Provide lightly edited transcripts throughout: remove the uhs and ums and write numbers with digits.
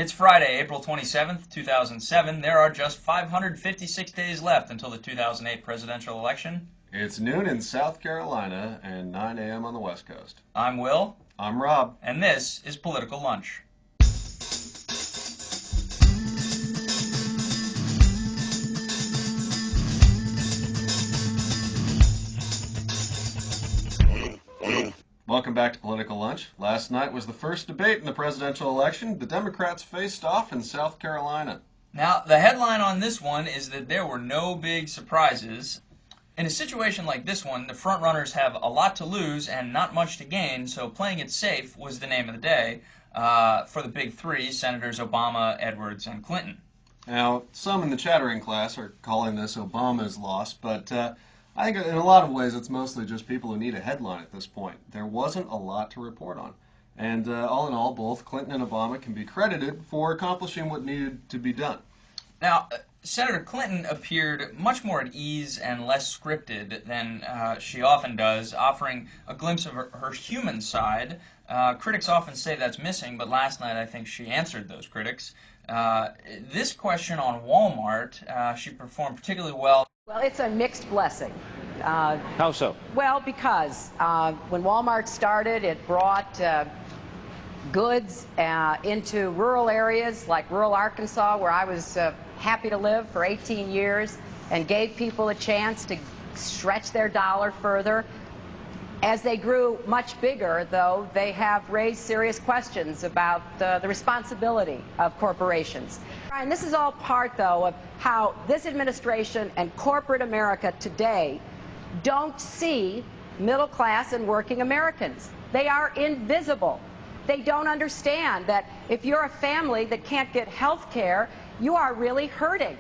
It's Friday, April 27th, 2007. There are just 556 days left until the 2008 presidential election. It's noon in South Carolina and 9 a.m. on the West Coast. I'm Will. I'm Rob. And this is Political Lunch. Welcome back to Political Lunch. Last night was the first debate in the presidential election. The Democrats faced off in South Carolina. Now, the headline on this one is that there were no big surprises. In a situation like this one, the frontrunners have a lot to lose and not much to gain, so playing it safe was the name of the day for the big three, Senators Obama, Edwards, and Clinton. Now, some in the chattering class are calling this Obama's loss, but I think in a lot of ways it's mostly just people who need a headline at this point. There wasn't a lot to report on. And all in all, both Clinton and Obama can be credited for accomplishing what needed to be done. Now, Senator Clinton appeared much more at ease and less scripted than she often does, offering a glimpse of her human side. Critics often say that's missing, but last night I think she answered those critics. This question on Walmart, she performed particularly well. Well, it's a mixed blessing. How so? Well, because when Walmart started, it brought goods into rural areas like rural Arkansas, where I was happy to live for 18 years, and gave people a chance to stretch their dollar further. As they grew much bigger, though, they have raised serious questions about the responsibility of corporations. And this is all part, though, of how this administration and corporate America today don't see middle class and working Americans. They are invisible. They don't understand that if you're a family that can't get health care, you are really hurting.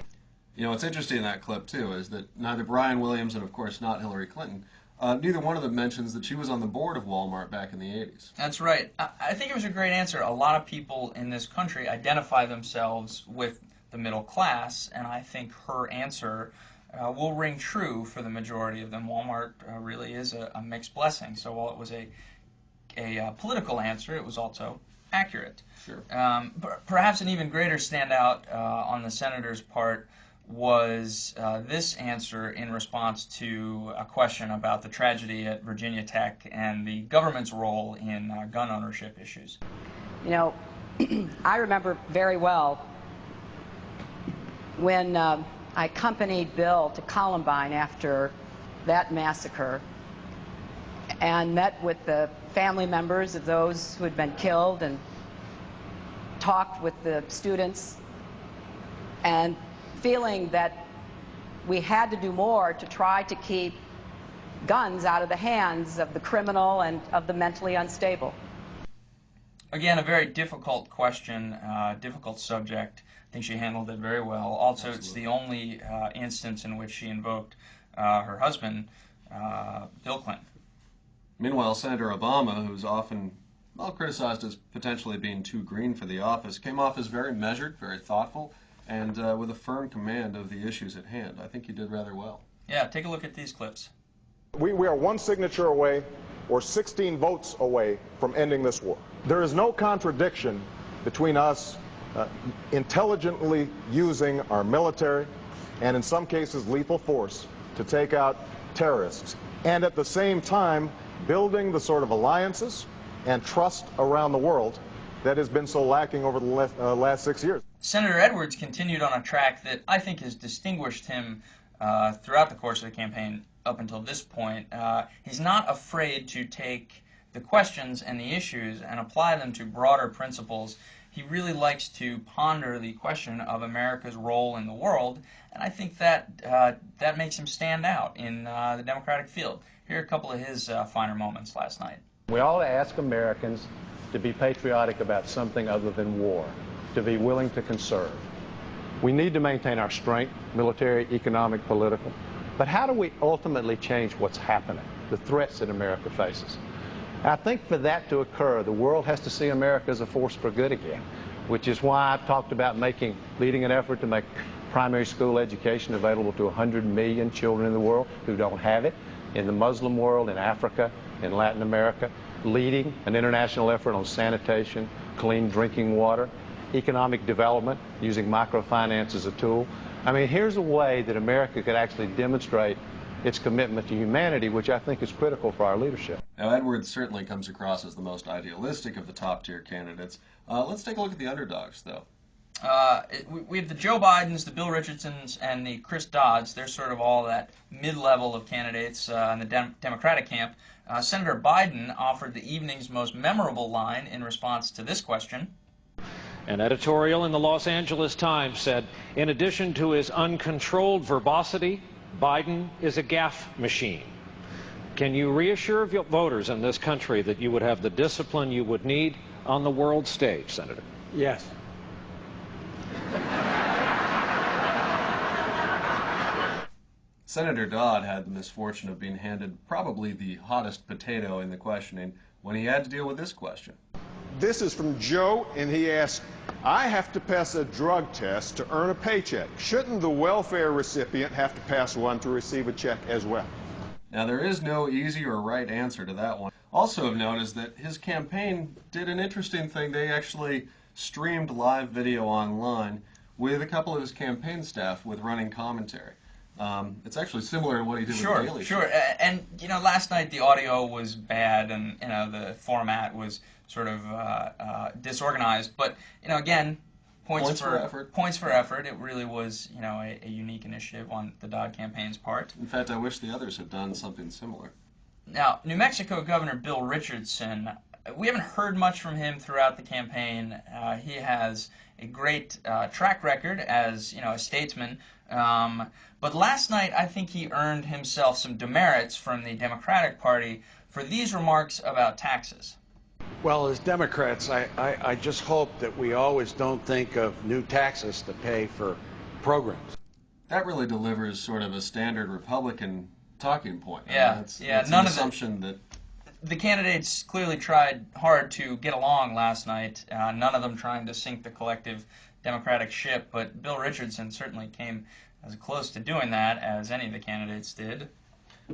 You know, what's interesting in that clip, too, is that neither Brian Williams and, of course, not Hillary Clinton, neither one of them mentions that she was on the board of Walmart back in the 80s. That's right. I think it was a great answer. A lot of people in this country identify themselves with the middle class, and I think her answer will ring true for the majority of them. Walmart really is a mixed blessing. So while it was a political answer, it was also accurate. Sure. Perhaps an even greater standout on the senator's part was this answer in response to a question about the tragedy at Virginia Tech and the government's role in gun ownership issues. You know, I remember very well when I accompanied Bill to Columbine after that massacre and met with the family members of those who had been killed and talked with the students, and feeling that we had to do more to try to keep guns out of the hands of the criminal and of the mentally unstable. Again, a very difficult question, difficult subject. I think she handled it very well. Also, Absolutely. It's the only instance in which she invoked her husband, Bill Clinton. Meanwhile, Senator Obama, who's often criticized as potentially being too green for the office, came off as very measured, very thoughtful, and with a firm command of the issues at hand. I think he did rather well. Yeah, take a look at these clips. We are one signature away or 16 votes away from ending this war. There is no contradiction between us intelligently using our military and in some cases lethal force to take out terrorists, and at the same time building the sort of alliances and trust around the world that has been so lacking over the last 6 years. Senator Edwards continued on a track that I think has distinguished him throughout the course of the campaign up until this point. He's not afraid to take the questions and the issues and apply them to broader principles. He really likes to ponder the question of America's role in the world, and I think that that makes him stand out in the Democratic field. Here are a couple of his finer moments last night. We ought to ask Americans to be patriotic about something other than war, to be willing to conserve. We need to maintain our strength, military, economic, political. But how do we ultimately change what's happening, the threats that America faces? I think for that to occur, the world has to see America as a force for good again, which is why I've talked about leading an effort to make primary school education available to 100 million children in the world who don't have it, in the Muslim world, in Africa, in Latin America, leading an international effort on sanitation, clean drinking water, economic development, using microfinance as a tool. I mean, here's a way that America could actually demonstrate its commitment to humanity, which I think is critical for our leadership. Now, Edwards certainly comes across as the most idealistic of the top-tier candidates. Let's take a look at the underdogs, though. We have the Joe Bidens, the Bill Richardsons, and the Chris Dodds. They're sort of all that mid-level of candidates in the Democratic camp. Senator Biden offered the evening's most memorable line in response to this question. An editorial in the Los Angeles Times said, in addition to his uncontrolled verbosity, Biden is a gaffe machine. Can you reassure voters in this country that you would have the discipline you would need on the world stage, Senator? Yes. Senator Dodd had the misfortune of being handed probably the hottest potato in the questioning when he had to deal with this question. This is from Joe, and he asks, I have to pass a drug test to earn a paycheck. Shouldn't the welfare recipient have to pass one to receive a check as well? Now, there is no easy or right answer to that one. Also of note is that his campaign did an interesting thing. They actually streamed live video online with a couple of his campaign staff with running commentary. It's actually similar to what he did with the Daily Show. Sure. And, you know, last night the audio was bad and, you know, the format was sort of disorganized. But, you know, again, points for effort. It really was, you know, a unique initiative on the Dodd campaign's part. In fact, I wish the others had done something similar. Now, New Mexico Governor Bill Richardson, we haven't heard much from him throughout the campaign. He has a great track record as, you know, a statesman. But last night, I think he earned himself some demerits from the Democratic Party for these remarks about taxes. Well, as Democrats, I just hope that we always don't think of new taxes to pay for programs. That really delivers sort of a standard Republican talking point. It's none an assumption that the candidates clearly tried hard to get along last night. None of them trying to sink the collective Democratic ship, but Bill Richardson certainly came as close to doing that as any of the candidates did.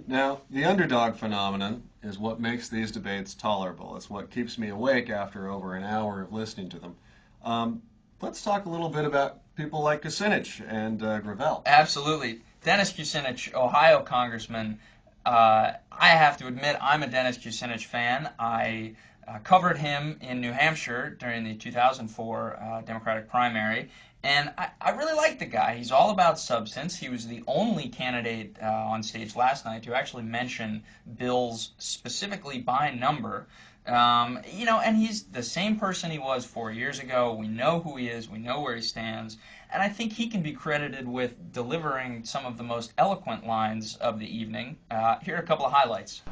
Now, the underdog phenomenon is what makes these debates tolerable. It's what keeps me awake after over an hour of listening to them. Let's talk a little bit about people like Kucinich and Gravel. Absolutely. Dennis Kucinich, Ohio congressman. I have to admit, I'm a Dennis Kucinich fan. I covered him in New Hampshire during the 2004 Democratic primary, and I really like the guy. He's all about substance. He was the only candidate on stage last night to actually mention bills specifically by number. You know, and he's the same person he was 4 years ago. We know who he is. We know where he stands. And I think he can be credited with delivering some of the most eloquent lines of the evening. Here are a couple of highlights.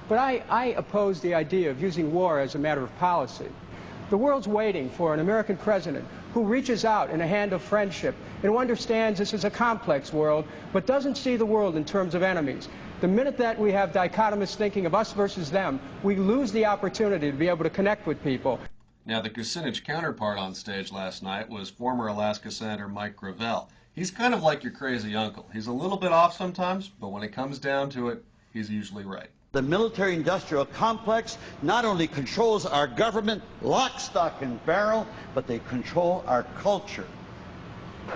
But I oppose the idea of using war as a matter of policy. The world's waiting for an American president who reaches out in a hand of friendship and who understands this is a complex world, but doesn't see the world in terms of enemies. The minute that we have dichotomous thinking of us versus them, we lose the opportunity to be able to connect with people. Now, the Kucinich counterpart on stage last night was former Alaska Senator Mike Gravel. He's kind of like your crazy uncle. He's a little bit off sometimes, but when it comes down to it, he's usually right. The military-industrial complex not only controls our government, lock, stock, and barrel, but they control our culture.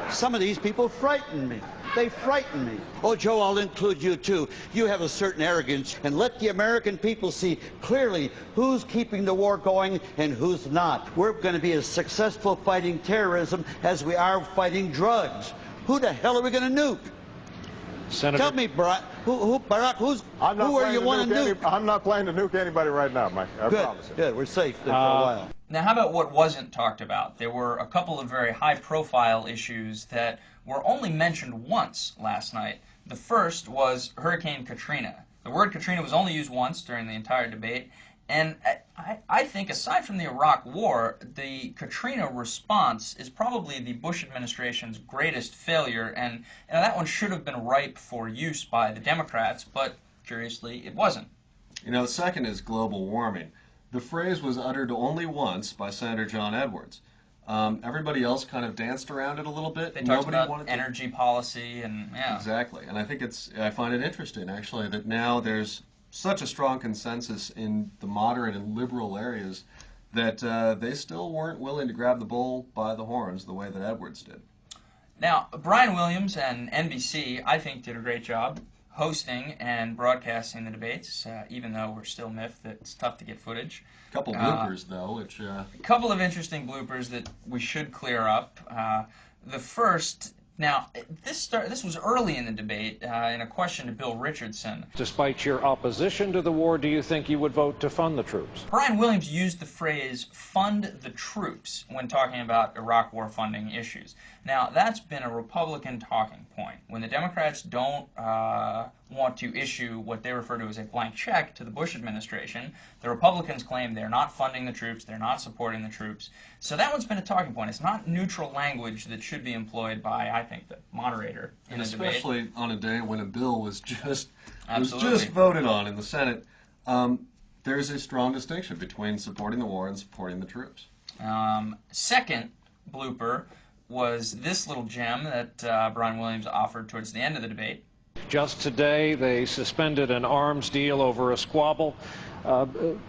Some of these people frighten me. They frighten me. Oh, Joe, I'll include you, too. You have a certain arrogance, and let the American people see clearly who's keeping the war going and who's not. We're going to be as successful fighting terrorism as we are fighting drugs. Who the hell are we going to nuke? Senator, tell me, Barack, who are you want to nuke? I'm not planning to nuke anybody right now, Mike. I promise you. Good, we're safe there for a while. Now, how about what wasn't talked about? There were a couple of very high-profile issues that were only mentioned once last night. The first was Hurricane Katrina. The word Katrina was only used once during the entire debate, and I think, aside from the Iraq War, the Katrina response is probably the Bush administration's greatest failure, and that one should have been ripe for use by the Democrats, but curiously, it wasn't. You know, the second is global warming. The phrase was uttered only once by Senator John Edwards. Everybody else kind of danced around it a little bit. They talked about energy policy and, yeah. Exactly, and I find it interesting, actually, that now there's such a strong consensus in the moderate and liberal areas that they still weren't willing to grab the bull by the horns the way that Edwards did. Now, Brian Williams and NBC, I think, did a great job hosting and broadcasting the debates, even though we're still miffed that it's tough to get footage. A couple bloopers, though, which... A couple of interesting bloopers that we should clear up. The first... Now, this was early in the debate in a question to Bill Richardson. Despite your opposition to the war, do you think you would vote to fund the troops? Brian Williams used the phrase fund the troops when talking about Iraq war funding issues. Now, that's been a Republican talking point. When the Democrats don't want to issue what they refer to as a blank check to the Bush administration, the Republicans claim they're not funding the troops, they're not supporting the troops. So that one's been a talking point. It's not neutral language that should be employed by, I think, the moderator in the debate. Especially on a day when a bill was just voted on in the Senate. There's a strong distinction between supporting the war and supporting the troops. Second blooper was this little gem that Brian Williams offered towards the end of the debate. Just today, they suspended an arms deal over a squabble.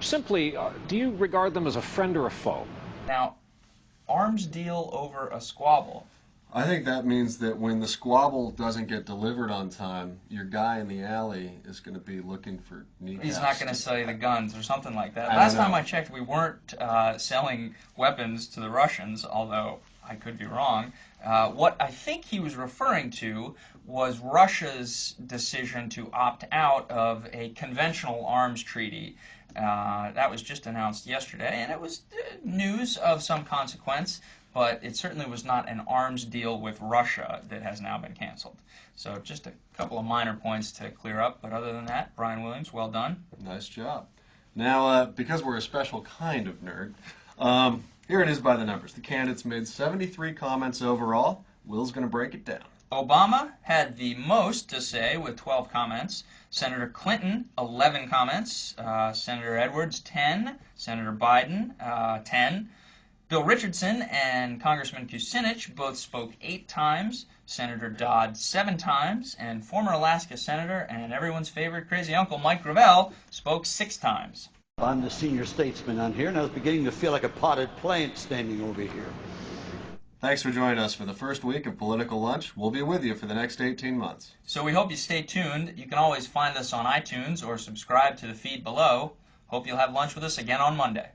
Simply, do you regard them as a friend or a foe? Now, arms deal over a squabble. I think that means that when the squabble doesn't get delivered on time, your guy in the alley is going to be looking for kneecaps. He's not going to sell you the guns or something like that. Last time I checked, we weren't selling weapons to the Russians, although I could be wrong. What I think he was referring to was Russia's decision to opt out of a conventional arms treaty. That was just announced yesterday, and it was news of some consequence, but it certainly was not an arms deal with Russia that has now been canceled. So just a couple of minor points to clear up, but other than that, Brian Williams, well done. Nice job. Now, because we're a special kind of nerd, here it is by the numbers. The candidates made 73 comments overall. Will's going to break it down. Obama had the most to say with 12 comments. Senator Clinton, 11 comments. Senator Edwards, 10. Senator Biden, 10. Bill Richardson and Congressman Kucinich both spoke 8 times. Senator Dodd 7 times. And former Alaska Senator and everyone's favorite crazy uncle Mike Gravel spoke 6 times. I'm the senior statesman on here, and I was beginning to feel like a potted plant standing over here. Thanks for joining us for the first week of Political Lunch. We'll be with you for the next 18 months. So we hope you stay tuned. You can always find us on iTunes or subscribe to the feed below. Hope you'll have lunch with us again on Monday.